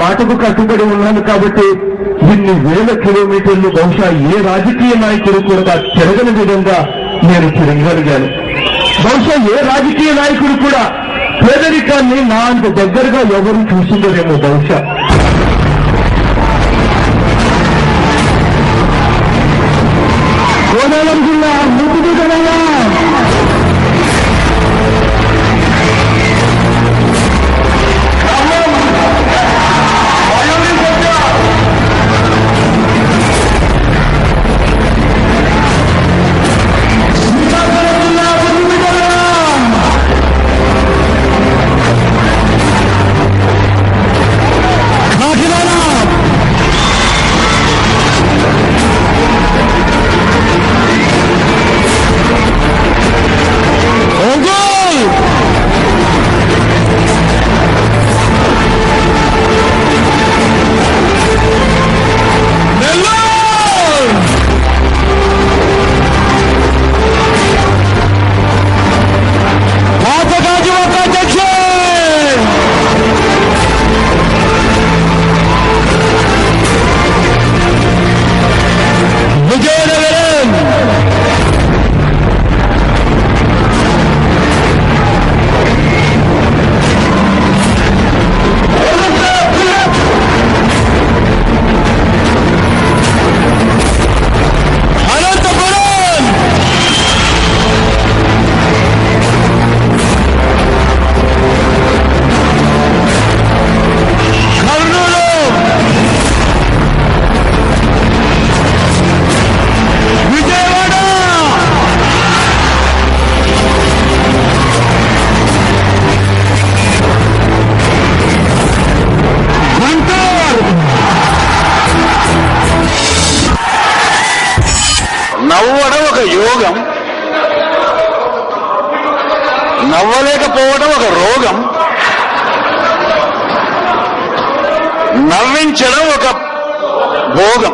మాటకు కట్టుబడి ఉన్నాను కాబట్టి ఇన్ని వేల కిలోమీటర్లు బహుశా ఏ రాజకీయ నాయకుడు కూడా తిరగని విధంగా నేను తిరగగలిగాను. బహుశా ఏ రాజకీయ నాయకుడు కూడా పేదరికాన్ని నా అంత దగ్గరగా ఎవరు చూసిందరేమో బహుశా. కోలారం జిల్లా ముద్దు కదా నవ్వడం ఒక యోగం, నవ్వలేకపోవడం ఒక రోగం, నవ్వించడం ఒక భోగం.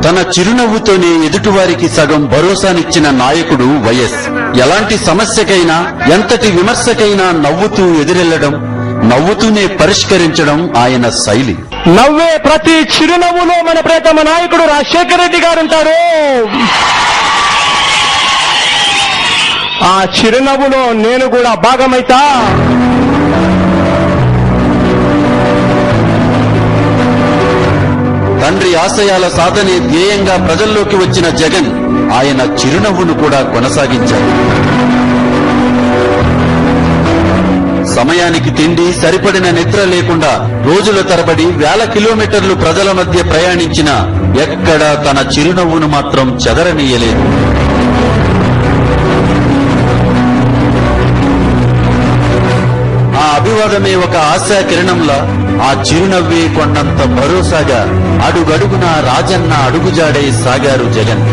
తన చిరునవ్వుతోనే ఎదుటివారికి సగం భరోసానిచ్చిన నాయకుడు వైఎస్. ఎలాంటి సమస్యకైనా ఎంతటి విమర్శకైనా నవ్వుతూ ఎదురెళ్లడం, నవ్వుతూనే పరిష్కరించడం ఆయన శైలి. నవ్వే ప్రతి చిరునవ్వులో మన ప్రియతమ నాయకుడు రాజశేఖర రెడ్డి గారు ఉంటారు. ఆ చిరునవ్వులో నేను కూడా భాగమైతా. తండ్రి ఆశయాల సాధనే ధ్యేయంగా ప్రజల్లోకి వచ్చిన జగన్ ఆయన చిరునవ్వును కూడా కొనసాగించారు. సమయానికి తిండి, సరిపడిన నిద్ర లేకుండా రోజుల తరబడి వేల కిలోమీటర్లు ప్రజల మధ్య ప్రయాణించిన ఎక్కడా తన చిరునవ్వును మాత్రం చెదరనీయలేదు. ఆ అభివాదమే ఒక ఆశా కిరణంలా, ఆ చిరునవ్వే కొండంత భరోసాగా అడుగడుగున రాజన్న అడుగుజాడే సాగారు జగన్.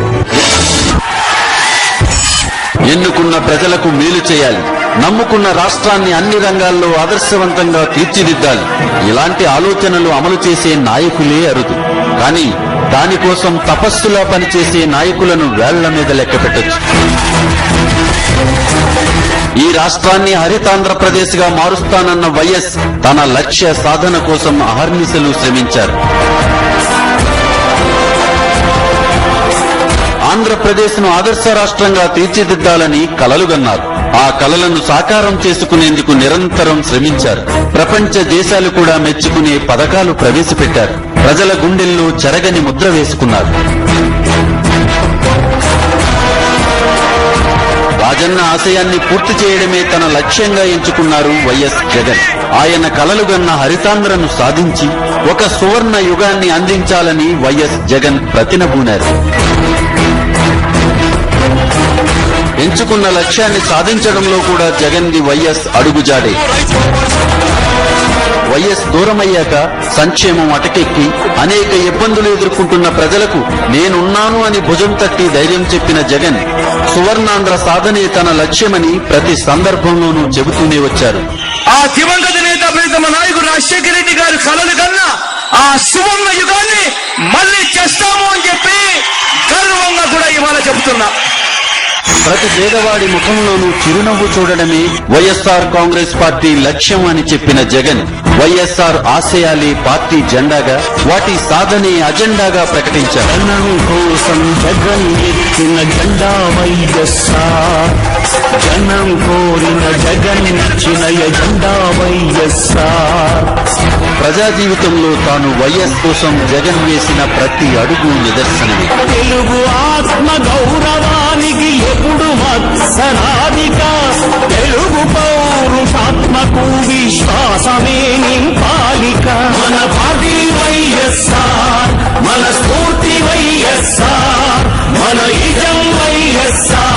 ఎన్నుకున్న ప్రజలకు మేలు చేయాలి, నమ్ముకున్న రాష్ట్రాన్ని అన్ని రంగాల్లో ఆదర్శవంతంగా తీర్చిదిద్దాలి. ఇలాంటి ఆలోచనలు అమలు చేసే నాయకులే అరుదు. కానీ దానికోసం తపస్సులా పనిచేసే నాయకులను వేళ్ల మీద లెక్క పెట్టొచ్చు. ఈ రాష్ట్రాన్ని హరితాంధ్రప్రదేశ్ గా మారుస్తానన్న వైఎస్ తన లక్ష్య సాధన కోసం అహర్నిశలు శ్రమించారు. ఆంధ్రప్రదేశ్ ను ఆదర్శ రాష్ట్రంగా తీర్చిదిద్దాలని కలలుగన్నారు. ఆ కలలను సాకారం చేసుకునేందుకు నిరంతరం శ్రమించారు. ప్రపంచ దేశాలు కూడా మెచ్చుకునే పథకాలు ప్రవేశపెట్టారు. ప్రజల గుండెల్లో చెరగని ముద్ర వేసుకున్నారు. రాజన్న ఆశయాన్ని పూర్తి చేయడమే తన లక్ష్యంగా ఎంచుకున్నారు వైఎస్ జగన్. ఆయన కలలుగన్న హరితాంధ్రను సాధించి ఒక సువర్ణ యుగాన్ని అందించాలని వైఎస్ జగన్ ప్రతినబూనారు. ఎంచుకున్న లక్ష్యాన్ని సాధించడంలో కూడా జగన్ది వైఎస్ అడుగుజాడే. వైఎస్ దూరమయ్యాక సంక్షేమం అటకెక్కి అనేక ఇబ్బందులు ఎదుర్కొంటున్న ప్రజలకు నేనున్నాను అని భుజం తట్టి ధైర్యం చెప్పిన జగన్ సువర్ణాంధ్ర సాధనే తన లక్ష్యమని ప్రతి సందర్భంలోనూ చెబుతూనే వచ్చారు. ఆ దివంగత నేత ప్రీతమ నాయకుడు రాజశేఖర రెడ్డి గారి కలలు కన్నా ఆ సువర్ణ యుగాన్ని మళ్లీ చేస్తాము అని చెప్పి గర్వంగా కూడా ఇవాళ చెబుతున్నా. ప్రతి పేదవాడి ముఖంలోనూ చిరునవ్వు చూడడమే వైఎస్ఆర్ కాంగ్రెస్ పార్టీ లక్ష్యం అని చెప్పిన జగన్ వైఎస్ఆర్ ఆశయాలే పార్టీ జెండాగా, వాటి సాధనే అజెండాగా ప్రకటించారు. జనం కోసం జగన్ ఎత్తిన జెండా వైఎస్ఆర్, జనం కోరిన జగన్ ఇచ్చిన ఎజెండా వైఎస్ఆర్. ప్రజా జీవితంలో తాను వైఎస్ కోసం జగన్ వేసిన ప్రతి అడుగు నిదర్శనమే. తెలుగు ఆత్మ గౌరవానికి ఎప్పుడు మత్సరాధిక, తెలుగు పౌరుషాత్మకు విశ్వాసమే నింపాలిక. మన పార్టీ వైఎస్ఆర్, మన స్ఫూర్తి వైఎస్ఆర్, మన ఇజం వైఎస్ఆర్.